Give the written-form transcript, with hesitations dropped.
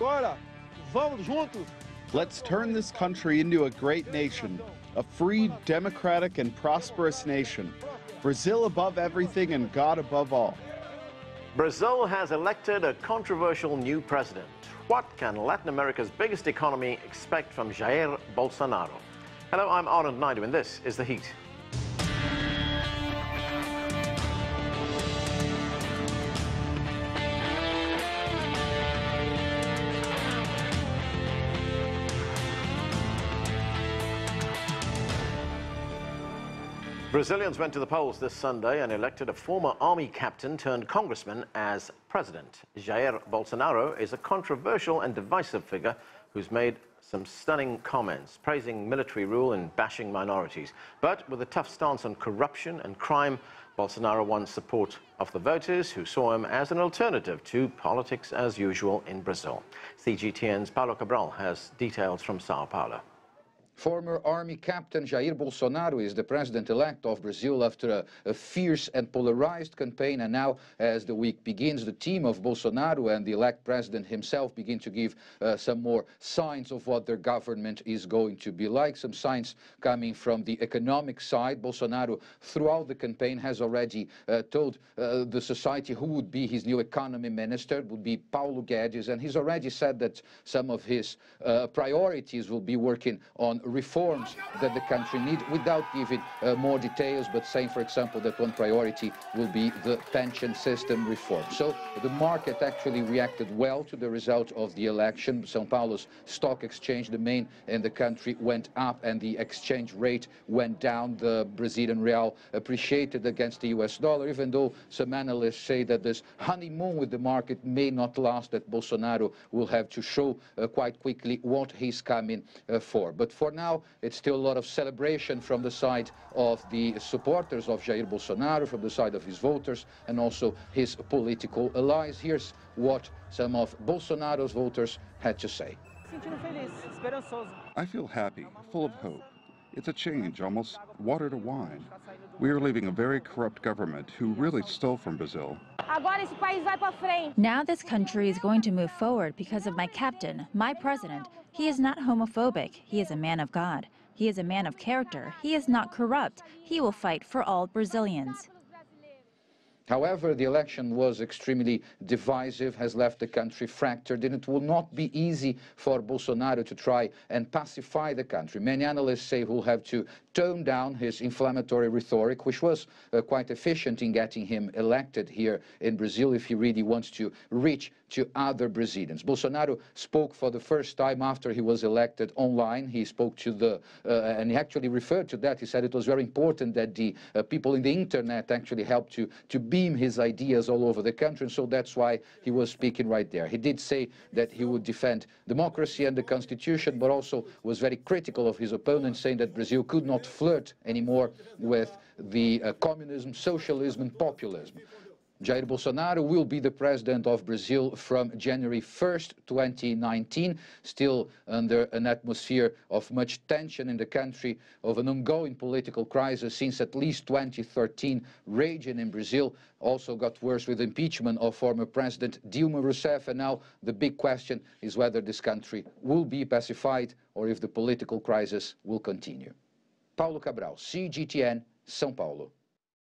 Agora, vamos juntos. Let's turn this country into a great nation, a free, democratic, and prosperous nation. Brazil above everything and God above all. Brazil has elected a controversial new president. What can Latin America's biggest economy expect from Jair Bolsonaro? Hello, I'm Arnold Naidu, and this is The Heat. Brazilians went to the polls this Sunday and elected a former army captain turned congressman as president. Jair Bolsonaro is a controversial and divisive figure who's made some stunning comments, praising military rule and bashing minorities. But with a tough stance on corruption and crime, Bolsonaro won support of the voters who saw him as an alternative to politics as usual in Brazil. CGTN's Paulo Cabral has details from Sao Paulo. Former army captain Jair Bolsonaro is the president-elect of Brazil after a fierce and polarized campaign, and now as the week begins, the team of Bolsonaro and the elect president himself begin to give some more signs of what their government is going to be like, some signs coming from the economic side. Bolsonaro, throughout the campaign, has already told the society who would be his new economy minister. It would be Paulo Guedes, and he's already said that some of his priorities will be working on reforms that the country needs, without giving more details, but saying, for example, that one priority will be the pension system reform. So the market actually reacted well to the result of the election. Sao Paulo's stock exchange, the main in the country, went up and the exchange rate went down. The Brazilian real appreciated against the US dollar, even though some analysts say that this honeymoon with the market may not last, that Bolsonaro will have to show quite quickly what he's coming for. But for now, it's still a lot of celebration from the side of the supporters of Jair Bolsonaro, from the side of his voters, and also his political allies. Here's what some of Bolsonaro's voters had to say. I feel happy, full of hope. It's a change, almost water to wine. We are leaving a very corrupt government who really stole from Brazil. Now this country is going to move forward because of my captain, my president. He is not homophobic. He is a man of God. He is a man of character. He is not corrupt. He will fight for all Brazilians. However, the election was extremely divisive, has left the country fractured, and it will not be easy for Bolsonaro to try and pacify the country. Many analysts say he'll have to tone down his inflammatory rhetoric, which was quite efficient in getting him elected here in Brazil, if he really wants to reach to other Brazilians. Bolsonaro spoke for the first time after he was elected online. He spoke to the, and he actually referred to that. He said it was very important that the people in the internet actually helped to beam his ideas all over the country, and so that's why he was speaking right there. He did say that he would defend democracy and the Constitution, but also was very critical of his opponents, saying that Brazil could not flirt anymore with the communism, socialism, and populism. Jair Bolsonaro will be the president of Brazil from January 1st, 2019, still under an atmosphere of much tension in the country, of an ongoing political crisis since at least 2013, raging in Brazil. Also got worse with impeachment of former President Dilma Rousseff, and now the big question is whether this country will be pacified or if the political crisis will continue. Paulo Cabral, CGTN, São Paulo.